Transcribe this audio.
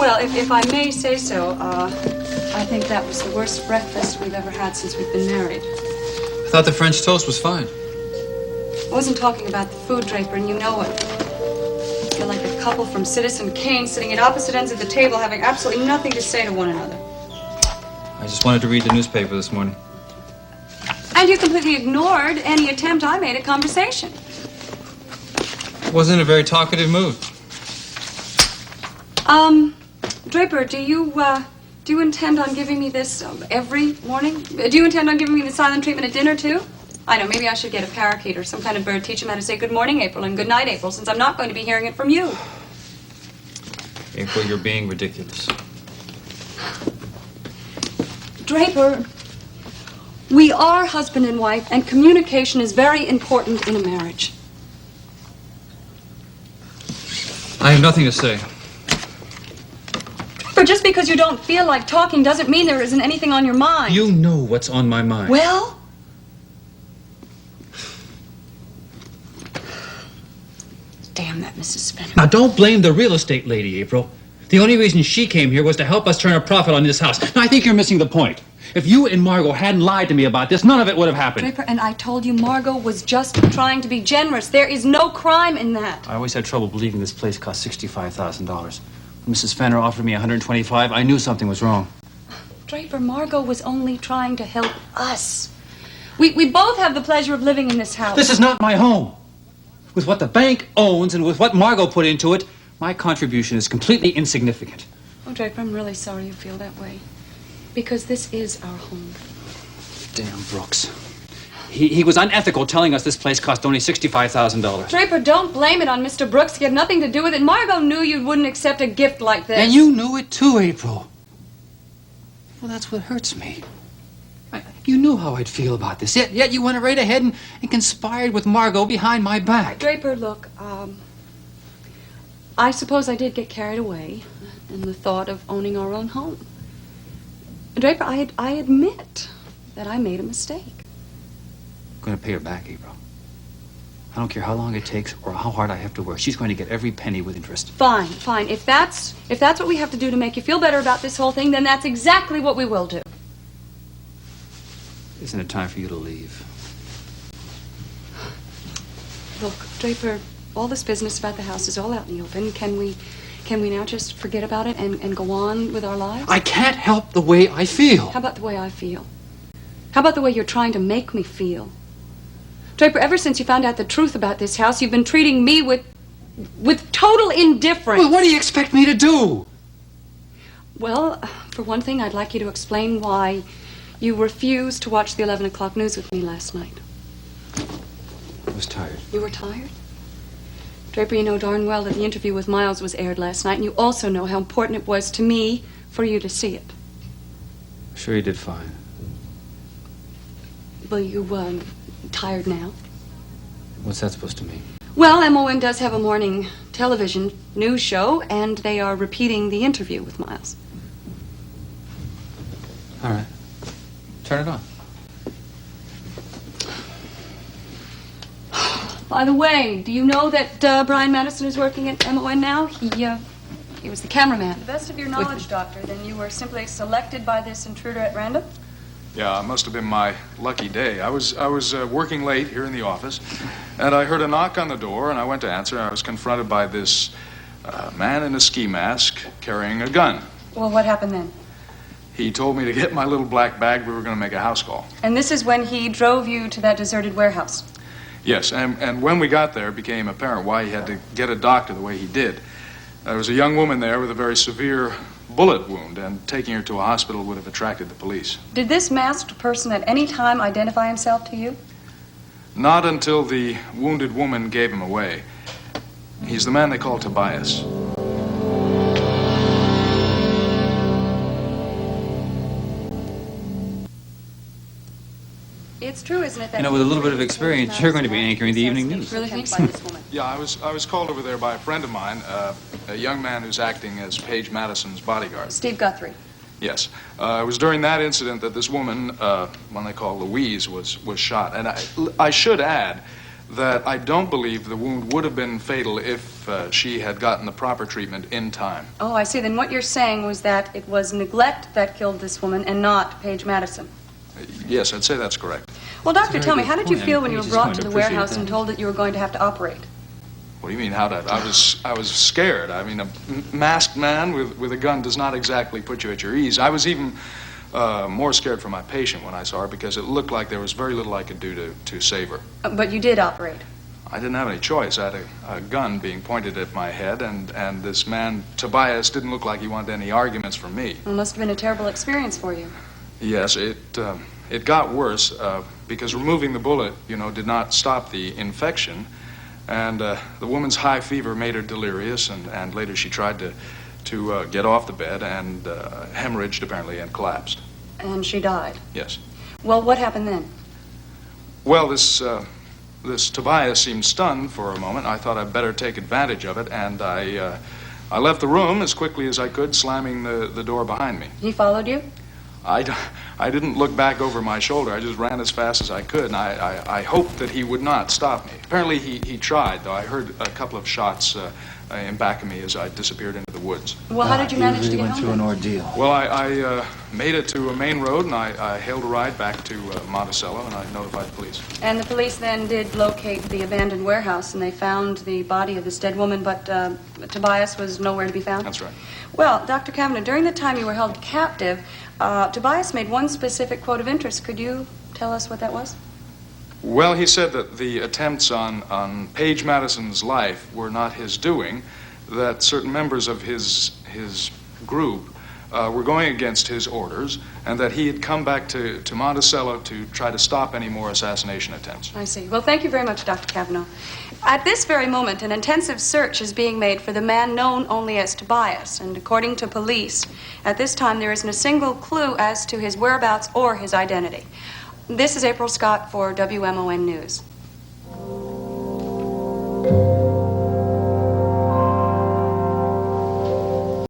Well, if I may say so, I think that was the worst breakfast we've ever had since we've been married. I thought the French toast was fine. I wasn't talking about the food, Draper, and you know it. I feel like a couple from Citizen Kane sitting at opposite ends of the table having absolutely nothing to say to one another. I just wanted to read the newspaper this morning. And you completely ignored any attempt I made at conversation. I wasn't in a very talkative mood. Draper, do you intend on giving me this every morning? Do you intend on giving me the silent treatment at dinner, too? I know, maybe I should get a parakeet or some kind of bird, teach him how to say good morning, April, and good night, April, since I'm not going to be hearing it from you. April, you're being ridiculous. Draper, we are husband and wife, and communication is very important in a marriage. I have nothing to say. But just because you don't feel like talking doesn't mean there isn't anything on your mind. You know what's on my mind. Well? Damn that Mrs. Fenner. Now, don't blame the real estate lady, April. The only reason she came here was to help us turn a profit on this house. Now, I think you're missing the point. If you and Margo hadn't lied to me about this, none of it would have happened. Draper, and I told you Margo was just trying to be generous. There is no crime in that. I always had trouble believing this place cost $65,000. When Mrs. Fenner offered me $125,000, I knew something was wrong. Draper, Margo was only trying to help us. We both have the pleasure of living in this house. This is not my home. With what the bank owns and with what Margo put into it, my contribution is completely insignificant. Oh, Draper, I'm really sorry you feel that way. Because this is our home. Damn Brooks. He was unethical telling us this place cost only $65,000. Draper, don't blame it on Mr. Brooks. He had nothing to do with it. Margo knew you wouldn't accept a gift like this. And you knew it too, April. Well, that's what hurts me. You knew how I'd feel about this, yet you went right ahead and conspired with Margo behind my back. Draper, look, I suppose I did get carried away in the thought of owning our own home. Draper, I admit that I made a mistake. I'm going to pay her back, April. I don't care how long it takes or how hard I have to work. She's going to get every penny with interest. Fine, fine. If that's what we have to do to make you feel better about this whole thing, then that's exactly what we will do. Isn't it time for you to leave? Look, Draper, all this business about the house is all out in the open. Can we now just forget about it and go on with our lives? I can't help the way I feel. How about the way I feel? How about the way you're trying to make me feel? Draper, ever since you found out the truth about this house, you've been treating me with total indifference. Well, what do you expect me to do? Well, for one thing, I'd like you to explain why you refused to watch the 11 o'clock news with me last night. I was tired. You were tired? Draper, you know darn well that the interview with Miles was aired last night, and you also know how important it was to me for you to see it. Sure you did fine. Well, you, tired now? What's that supposed to mean? Well, MON does have a morning television news show, and they are repeating the interview with Miles. All right. Turn it on. By the way, do you know that Brian Madison is working at MON now? He was the cameraman. To the best of your knowledge, Doctor, then you were simply selected by this intruder at random? Yeah, it must have been my lucky day. I was working late here in the office, and I heard a knock on the door, and I went to answer, and I was confronted by this man in a ski mask carrying a gun. Well, what happened then? He told me to get my little black bag. We were going to make a house call. And this is when he drove you to that deserted warehouse? Yes, and when we got there, it became apparent why he had to get a doctor the way he did. There was a young woman there with a very severe bullet wound, and taking her to a hospital would have attracted the police. Did this masked person at any time identify himself to you? Not until the wounded woman gave him away. He's the man they call Tobias. It's true, isn't it? That You know, with a little bit of experience, you're going to be anchoring the evening news. Really think so? Yeah, I was called over there by a friend of mine, a young man who's acting as Paige Madison's bodyguard. Steve Guthrie. Yes. It was during that incident that this woman, one they call Louise, was shot. And I should add that I don't believe the wound would have been fatal if she had gotten the proper treatment in time. Oh, I see. Then what you're saying was that it was neglect that killed this woman and not Paige Madison. Yes, I'd say that's correct. Well, doctor, very tell me, good how did you point, feel and when you were Paige is brought going to to the appreciate warehouse that. and told that you were going to have to operate? What do you mean, how did I was scared. I mean, a masked man with a gun does not exactly put you at your ease. I was even more scared for my patient when I saw her because it looked like there was very little I could do to save her. But you did operate. I didn't have any choice. I had a gun being pointed at my head, and this man, Tobias, didn't look like he wanted any arguments from me. It must have been a terrible experience for you. Yes, it got worse because removing the bullet, did not stop the infection. And the woman's high fever made her delirious, and later she tried to get off the bed and hemorrhaged, apparently, and collapsed. And she died. Yes. Well, what happened then? Well, this Tobias seemed stunned for a moment. I thought I'd better take advantage of it, and I left the room as quickly as I could, slamming the door behind me. He followed you? I didn't look back over my shoulder. I just ran as fast as I could, and I hoped that he would not stop me. Apparently, he tried, though. I heard a couple of shots in back of me as I disappeared into the woods. Well, how did you manage to get went home through an then? ordeal. Well, I made it to a main road, and I hailed a ride back to Monticello, and I notified the police. And the police then did locate the abandoned warehouse, and they found the body of this dead woman, but Tobias was nowhere to be found? That's right. Well, Dr. Kavanaugh, during the time you were held captive, Tobias made one specific quote of interest. Could you tell us what that was? Well, he said that the attempts on Paige Madison's life were not his doing, that certain members of his group were going against his orders, and that he had come back to Monticello to try to stop any more assassination attempts. I see. Well, thank you very much, Dr. Kavanaugh. At this very moment, an intensive search is being made for the man known only as Tobias, and according to police, at this time there isn't a single clue as to his whereabouts or his identity. This is April Scott for WMON News.